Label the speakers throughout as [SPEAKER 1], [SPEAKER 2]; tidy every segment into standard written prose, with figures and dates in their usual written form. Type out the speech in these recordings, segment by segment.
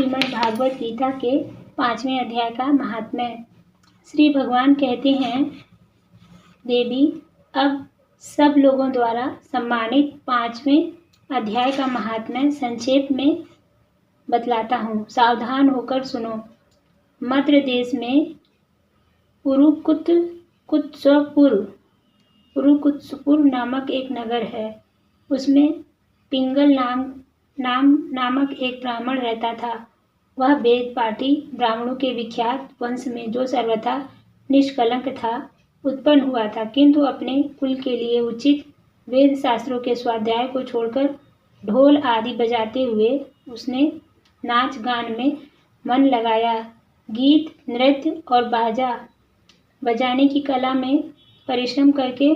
[SPEAKER 1] श्रीमद् भागवत गीता के 5वें अध्याय का महात्म्य। श्री भगवान कहते हैं, देवी, अब सब लोगों द्वारा सम्मानित 5वें अध्याय का महात्म्य संक्षेप में बतलाता हूँ। सावधान होकर सुनो। मद्र देश में पुरुकुत्सपुर नामक एक नगर है। उसमें पिंगल नामक एक ब्राह्मण रहता था। वह वेद पाठी ब्राह्मणों के विख्यात वंश में, जो सर्वथा निष्कलंक था, उत्पन्न हुआ था, किंतु अपने कुल के लिए उचित वेद शास्त्रों के स्वाध्याय को छोड़कर ढोल आदि बजाते हुए उसने नाच गान में मन लगाया। गीत, नृत्य और बाजा बजाने की कला में परिश्रम करके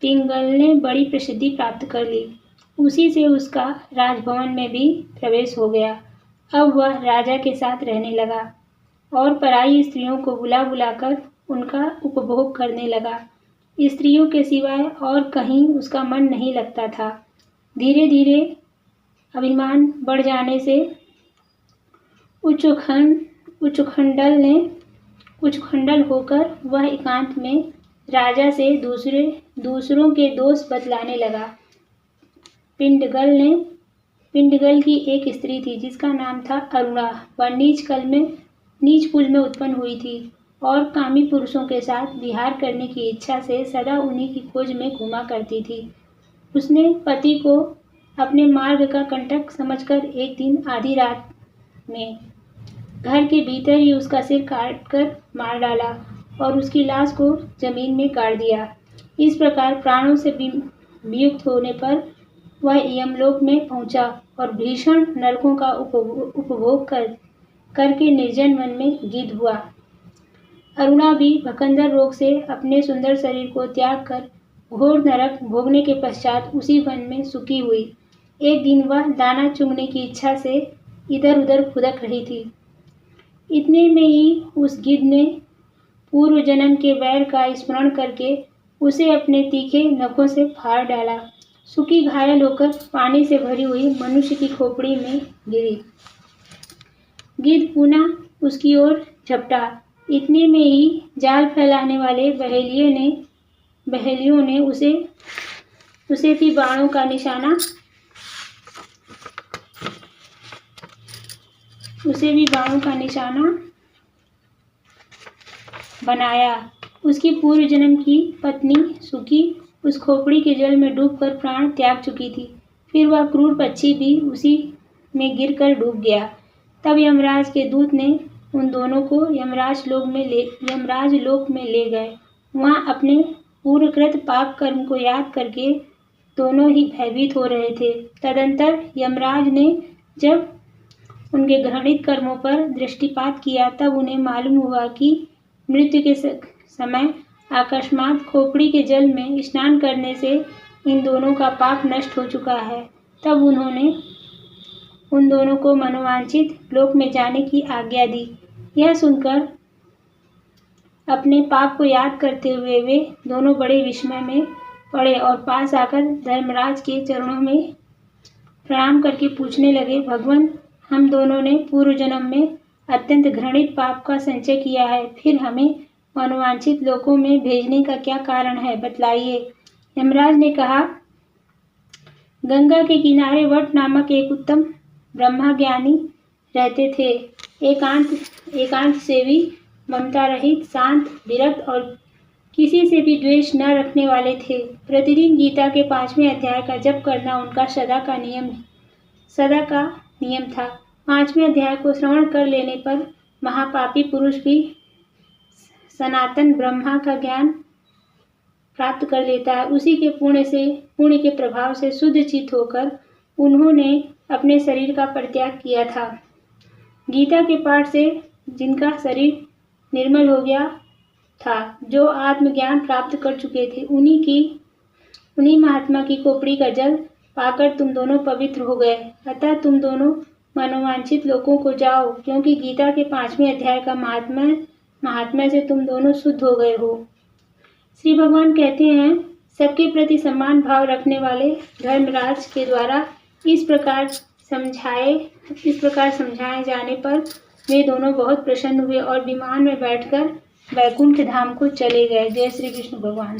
[SPEAKER 1] पिंगल ने बड़ी प्रसिद्धि प्राप्त कर ली। उसी से उसका राजभवन में भी प्रवेश हो गया। अब वह राजा के साथ रहने लगा और पराई स्त्रियों को बुला बुलाकर उनका उपभोग करने लगा। स्त्रियों के सिवाय और कहीं उसका मन नहीं लगता था। धीरे धीरे अभिमान बढ़ जाने से उच्चखंडल होकर वह एकांत में राजा से दूसरों के दोष बतलाने लगा। पिंडगल की एक स्त्री थी जिसका नाम था अरुणा। वह नीच कुल में उत्पन्न हुई थी और कामी पुरुषों के साथ विहार करने की इच्छा से सदा उन्हीं की खोज में घूमा करती थी। उसने पति को अपने मार्ग का कंटक समझकर एक दिन आधी रात में घर के भीतर ही उसका सिर काटकर मार डाला और उसकी लाश को जमीन में गाड़ दिया। इस प्रकार प्राणों से वियुक्त होने पर वह यमलोक में पहुंचा और भीषण नरकों का उपभोग करके निर्जन वन में गिद्ध हुआ। अरुणा भी भकंदर रोग से अपने सुंदर शरीर को त्याग कर घोर नरक भोगने के पश्चात उसी वन में सुखी हुई। एक दिन वह दाना चुगने की इच्छा से इधर उधर फुदक रही थी। इतने में ही उस गिद्ध ने पूर्व जन्म के वैर का स्मरण करके उसे अपने तीखे नखों से फाड़ डाला। सुखी घायल होकर पानी से भरी हुई मनुष्य की खोपड़ी में गिरी। गिद्ध पुनः उसकी ओर झपटा। इतने में ही जाल फैलाने वाले बहेलियों ने उसे भी बाणों का निशाना बनाया। उसकी पूर्व जन्म की पत्नी सुखी उस खोपड़ी के जल में डूबकर प्राण त्याग चुकी थी। फिर वह क्रूर पक्षी भी उसी में गिरकर डूब गया। तब यमराज के दूत ने उन दोनों को यमराज लोक में ले गए। वहाँ अपने पूर्वकृत पाप कर्म को याद करके दोनों ही भयभीत हो रहे थे। तदंतर यमराज ने जब उनके घृणित कर्मों पर दृष्टिपात किया, तब उन्हें मालूम हुआ कि मृत्यु के समय अकस्मात खोपड़ी के जल में स्नान करने से इन दोनों का पाप नष्ट हो चुका है। तब उन्होंने उन दोनों को मनोवांछित लोक में जाने की आज्ञा दी। यह सुनकर अपने पाप को याद करते हुए वे दोनों बड़े विस्मय में पड़े और पास आकर धर्मराज के चरणों में प्रणाम करके पूछने लगे, भगवान, हम दोनों ने पूर्व जन्म में अत्यंत घृणित पाप का संचय किया है, फिर हमें मनोवांछित लोकों में भेजने का क्या कारण है, बतलाइए। यमराज ने कहा, गंगा के किनारे वट नामक एक उत्तम ब्रह्मज्ञानी रहते थे। एकांत सेवी, ममता रहित, शांत, विरक्त और किसी से भी द्वेष न रखने वाले थे। प्रतिदिन गीता के 5वें अध्याय का जप करना उनका सदा का नियम था। 5वें अध्याय को श्रवण कर लेने पर महापापी पुरुष भी सनातन ब्रह्मा का ज्ञान प्राप्त कर लेता है। उसी के पुण्य के प्रभाव से शुद्ध चित्त होकर उन्होंने अपने शरीर का परित्याग किया था। गीता के पाठ से जिनका शरीर निर्मल हो गया था, जो आत्मज्ञान प्राप्त कर चुके थे, उन्हीं महात्मा की खोपड़ी का जल पाकर तुम दोनों पवित्र हो गए। अतः तुम दोनों मनोवांछित लोगों को जाओ, क्योंकि गीता के 5वें अध्याय का महात्म्य से तुम दोनों शुद्ध हो गए हो। श्री भगवान कहते हैं, सबके प्रति सम्मान भाव रखने वाले धर्मराज के द्वारा इस प्रकार इस प्रकार समझाए जाने पर वे दोनों बहुत प्रसन्न हुए और विमान में बैठकर वैकुंठ धाम को चले गए। जय श्री कृष्ण भगवान।